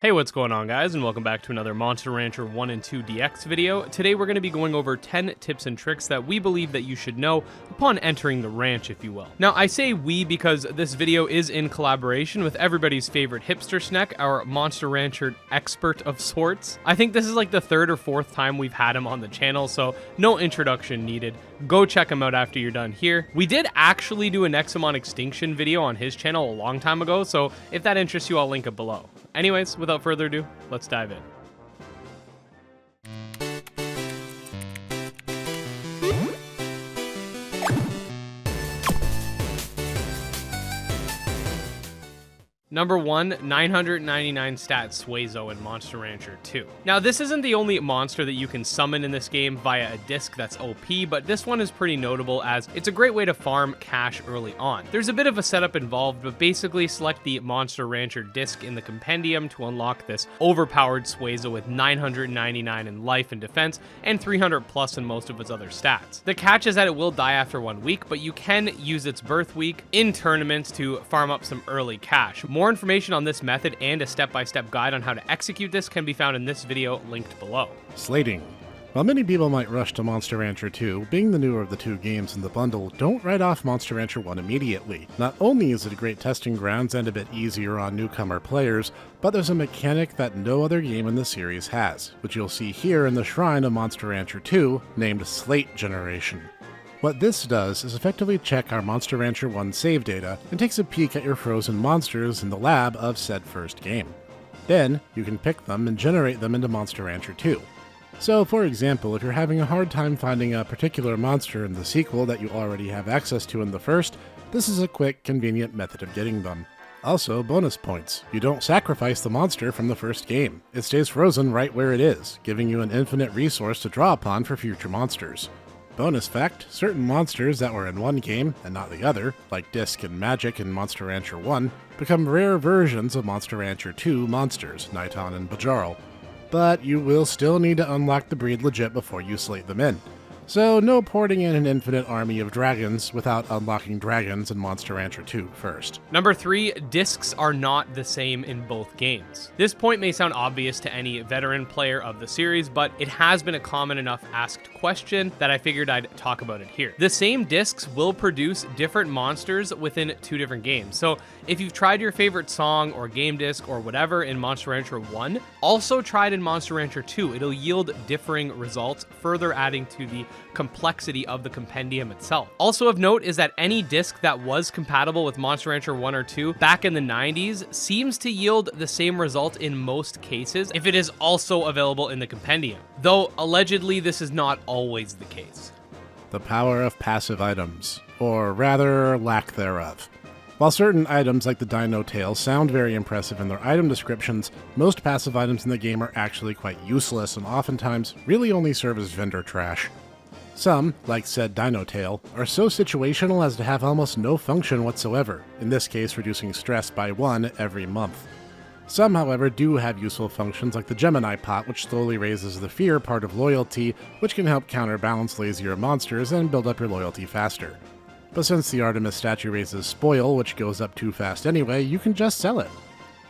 Hey, what's going on, guys, and welcome back to another Monster Rancher 1 and 2 DX video. Today we're going to be going over 10 tips and tricks that we believe that you should know upon entering the ranch, if you will. Now, I say we because this video is in collaboration with everybody's favorite Hipster Snek, our Monster Rancher expert of sorts. I think this is like the third or fourth time we've had him on the channel, so no introduction needed. Go check him out after you're done here. We did actually do a Nexomon Extinction video on his channel a long time ago, so if that interests you, I'll link it below. Anyways, without further ado, let's dive in. Number 1, 999 stat Suezo in Monster Rancher 2. Now, this isn't the only monster that you can summon in this game via a disc that's OP, but this one is pretty notable as it's a great way to farm cash early on. There's a bit of a setup involved, but basically select the Monster Rancher disc in the compendium to unlock this overpowered Suezo with 999 in life and defense and 300 plus in most of its other stats. The catch is that it will die after 1 week, but you can use its birth week in tournaments to farm up some early cash. More information on this method and a step-by-step guide on how to execute this can be found in this video linked below. Slating. While many people might rush to Monster Rancher 2, being the newer of the two games in the bundle, don't write off Monster Rancher 1 immediately. Not only is it a great testing grounds and a bit easier on newcomer players, but there's a mechanic that no other game in the series has, which you'll see here in the shrine of Monster Rancher 2, named Slate Generation. What this does is effectively check our Monster Rancher 1 save data and takes a peek at your frozen monsters in the lab of said first game. Then, you can pick them and generate them into Monster Rancher 2. So, for example, if you're having a hard time finding a particular monster in the sequel that you already have access to in the first, this is a quick, convenient method of getting them. Also, bonus points. You don't sacrifice the monster from the first game. It stays frozen right where it is, giving you an infinite resource to draw upon for future monsters. Bonus fact, certain monsters that were in one game and not the other, like Disc and Magic in Monster Rancher 1, become rare versions of Monster Rancher 2 monsters, Niton and Bajarl. But you will still need to unlock the breed legit before you slate them in. So no porting in an infinite army of dragons without unlocking dragons in Monster Rancher 2 first. Number 3, discs are not the same in both games. This point may sound obvious to any veteran player of the series, but it has been a common enough asked question that I figured I'd talk about it here. The same discs will produce different monsters within 2 different games. So if you've tried your favorite song or game disc or whatever in Monster Rancher 1, also tried in Monster Rancher 2, it'll yield differing results, further adding to the complexity of the compendium itself. Also of note is that any disc that was compatible with Monster Rancher 1 or 2 back in the 90s seems to yield the same result in most cases if it is also available in the compendium, though allegedly this is not always the case. The power of passive items, or rather, lack thereof. While certain items like the Dino Tail sound very impressive in their item descriptions, most passive items in the game are actually quite useless and oftentimes really only serve as vendor trash. Some, like said Dino Tail, are so situational as to have almost no function whatsoever, in this case reducing stress by 1 every month. Some, however, do have useful functions like the Gemini Pot, which slowly raises the fear part of loyalty, which can help counterbalance lazier monsters and build up your loyalty faster. But since the Artemis statue raises Spoil, which goes up too fast anyway, you can just sell it.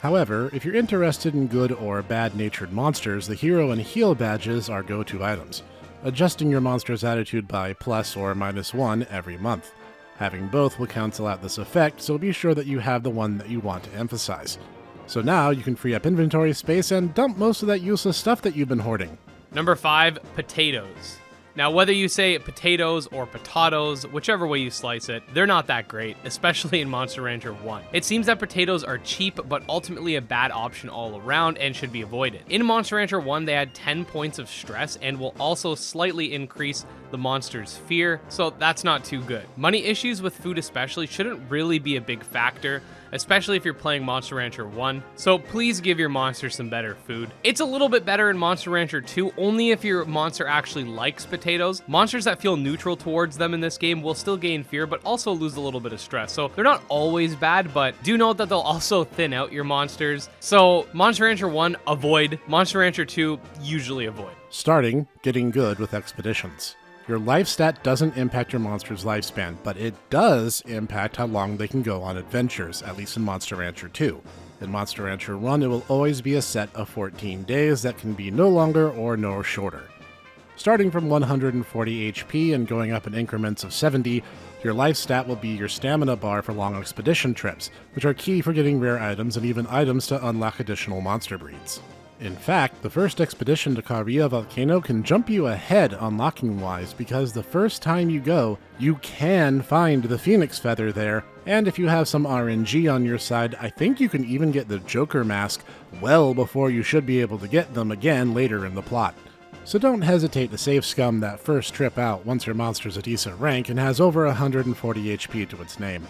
However, if you're interested in good or bad-natured monsters, the Hero and Heal badges are go-to items, adjusting your monster's attitude by plus or minus 1 every month. Having both will cancel out this effect, so be sure that you have the one that you want to emphasize. So now you can free up inventory space and dump most of that useless stuff that you've been hoarding. Number 5, potatoes. Now, whether you say potatoes or potatoes, whichever way you slice it, they're not that great, especially in Monster Rancher 1. It seems that potatoes are cheap, but ultimately a bad option all around and should be avoided. In Monster Rancher 1, they add 10 points of stress and will also slightly increase the monster's fear, so that's not too good. Money issues with food especially shouldn't really be a big factor, especially if you're playing Monster Rancher 1, so please give your monster some better food. It's a little bit better in Monster Rancher 2, only if your monster actually likes potatoes. Monsters that feel neutral towards them in this game will still gain fear, but also lose a little bit of stress, so they're not always bad, but do note that they'll also thin out your monsters. So Monster Rancher 1, avoid. Monster Rancher 2, usually avoid. Starting, getting good with expeditions. Your life stat doesn't impact your monster's lifespan, but it does impact how long they can go on adventures, at least in Monster Rancher 2. In Monster Rancher 1, it will always be a set of 14 days that can be no longer or no shorter. Starting from 140 HP and going up in increments of 70, your life stat will be your stamina bar for long expedition trips, which are key for getting rare items and even items to unlock additional monster breeds. In fact, the first expedition to Karia Volcano can jump you ahead unlocking-wise because the first time you go, you can find the Phoenix Feather there, and if you have some RNG on your side, I think you can even get the Joker Mask well before you should be able to get them again later in the plot. So don't hesitate to save scum that first trip out once your monster's a decent rank and has over 140 HP to its name.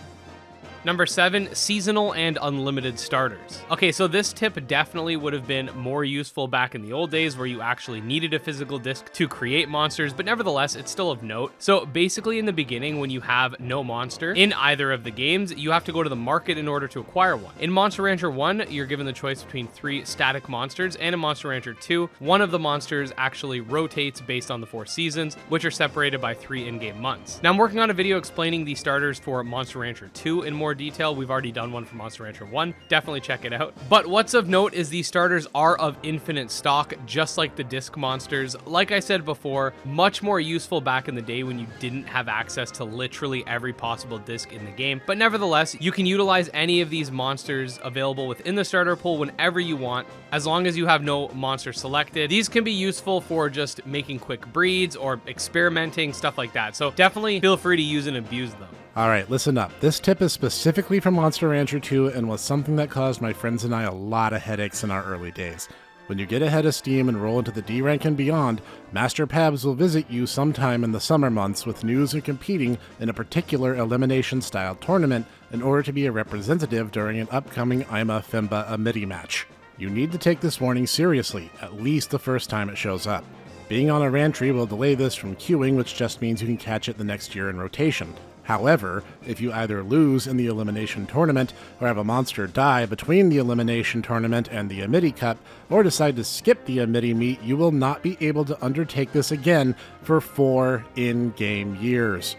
Number 7, seasonal and unlimited starters. Okay, so this tip definitely would have been more useful back in the old days where you actually needed a physical disc to create monsters, but nevertheless, it's still of note. So basically in the beginning, when you have no monster in either of the games, you have to go to the market in order to acquire one. In Monster Rancher 1, you're given the choice between 3 static monsters, and in Monster Rancher 2, one of the monsters actually rotates based on the 4 seasons, which are separated by 3 in-game months. Now I'm working on a video explaining the starters for Monster Rancher 2 in more detail. We've already done one for Monster Rancher 1. Definitely check it out. But what's of note is these starters are of infinite stock, just like the disc monsters. Like I said before, much more useful back in the day when you didn't have access to literally every possible disc in the game. But nevertheless, you can utilize any of these monsters available within the starter pool whenever you want, as long as you have no monster selected. These can be useful for just making quick breeds or experimenting, stuff like that. So definitely feel free to use and abuse them. Alright, listen up. This tip is specifically from Monster Rancher 2 and was something that caused my friends and I a lot of headaches in our early days. When you get ahead of steam and roll into the D rank and beyond, Master Pabs will visit you sometime in the summer months with news of competing in a particular elimination-style tournament in order to be a representative during an upcoming Ima Fimba midi match. You need to take this warning seriously, at least the first time it shows up. Being on a Rantry will delay this from queuing, which just means you can catch it the next year in rotation. However, if you either lose in the elimination tournament, or have a monster die between the elimination tournament and the Amity Cup, or decide to skip the Amity meet, you will not be able to undertake this again for 4 in-game years.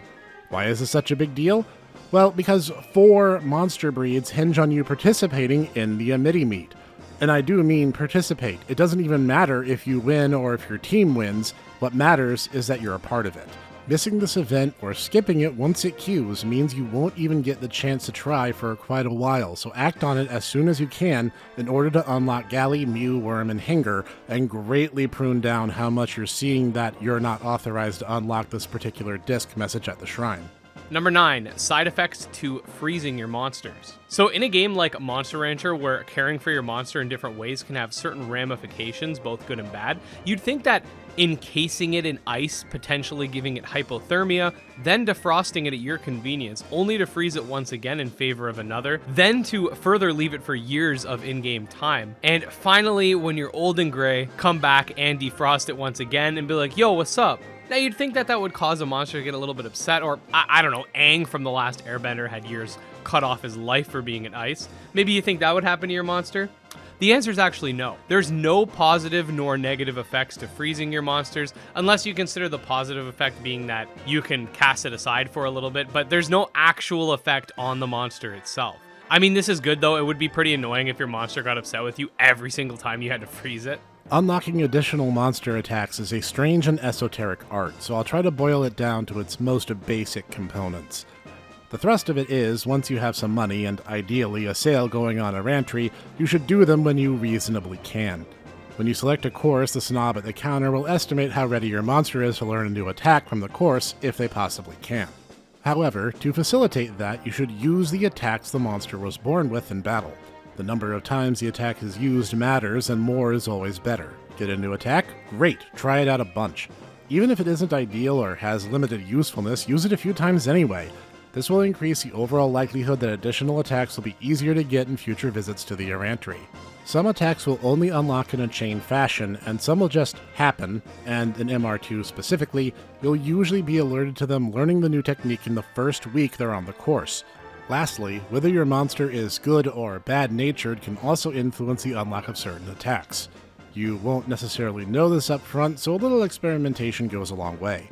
Why is this such a big deal? Well, because 4 monster breeds hinge on you participating in the Amity meet. And I do mean participate. It doesn't even matter if you win or if your team wins. What matters is that you're a part of it. Missing this event or skipping it once it queues means you won't even get the chance to try for quite a while, so act on it as soon as you can in order to unlock Galley, Mew, Worm, and Hinger, and greatly prune down how much you're seeing that you're not authorized to unlock this particular disc message at the shrine. Number 9, side effects to freezing your monsters. So in a game like Monster Rancher, where caring for your monster in different ways can have certain ramifications, both good and bad, you'd think that encasing it in ice, potentially giving it hypothermia, then defrosting it at your convenience, only to freeze it once again in favor of another, then to further leave it for years of in-game time, and finally, when you're old and gray, come back and defrost it once again and be like, yo, what's up? Now, you'd think that that would cause a monster to get a little bit upset, or, I don't know, Aang from The Last Airbender had years cut off his life for being in ice. Maybe you think that would happen to your monster? The answer is actually no. There's no positive nor negative effects to freezing your monsters, unless you consider the positive effect being that you can cast it aside for a little bit, but there's no actual effect on the monster itself. I mean, this is good, though. It would be pretty annoying if your monster got upset with you every single time you had to freeze it. Unlocking additional monster attacks is a strange and esoteric art, so I'll try to boil it down to its most basic components. The thrust of it is, once you have some money and ideally a sale going on a Rantry, you should do them when you reasonably can. When you select a course, the snob at the counter will estimate how ready your monster is to learn a new attack from the course, if they possibly can. However, to facilitate that, you should use the attacks the monster was born with in battle. The number of times the attack is used matters, and more is always better. Get a new attack? Great, try it out a bunch. Even if it isn't ideal or has limited usefulness, use it a few times anyway. This will increase the overall likelihood that additional attacks will be easier to get in future visits to the Errantry. Some attacks will only unlock in a chain fashion, and some will just happen, and in MR2 specifically, you'll usually be alerted to them learning the new technique in the first week they're on the course. Lastly, whether your monster is good or bad-natured can also influence the unlock of certain attacks. You won't necessarily know this up front, so a little experimentation goes a long way.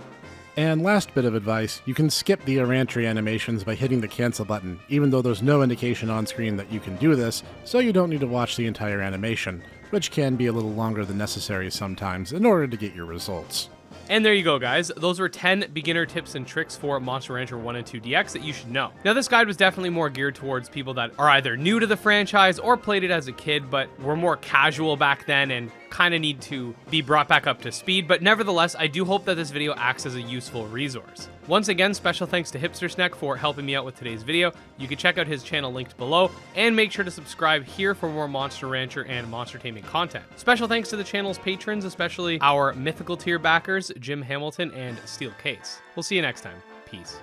And last bit of advice, you can skip the errantry animations by hitting the cancel button, even though there's no indication on screen that you can do this, so you don't need to watch the entire animation, which can be a little longer than necessary sometimes in order to get your results. And there you go, guys. Those were 10 beginner tips and tricks for Monster Rancher 1 and 2 DX that you should know. Now, this guide was definitely more geared towards people that are either new to the franchise or played it as a kid, but were more casual back then and kind of need to be brought back up to speed. But nevertheless, I do hope that this video acts as a useful resource. Once again, special thanks to Hipster Snek for helping me out with today's video. You can check out his channel linked below, and make sure to subscribe here for more Monster Rancher and Monster Taming content. Special thanks to the channel's patrons, especially our mythical tier backers, Jim Hamilton and StealCase. We'll see you next time. Peace.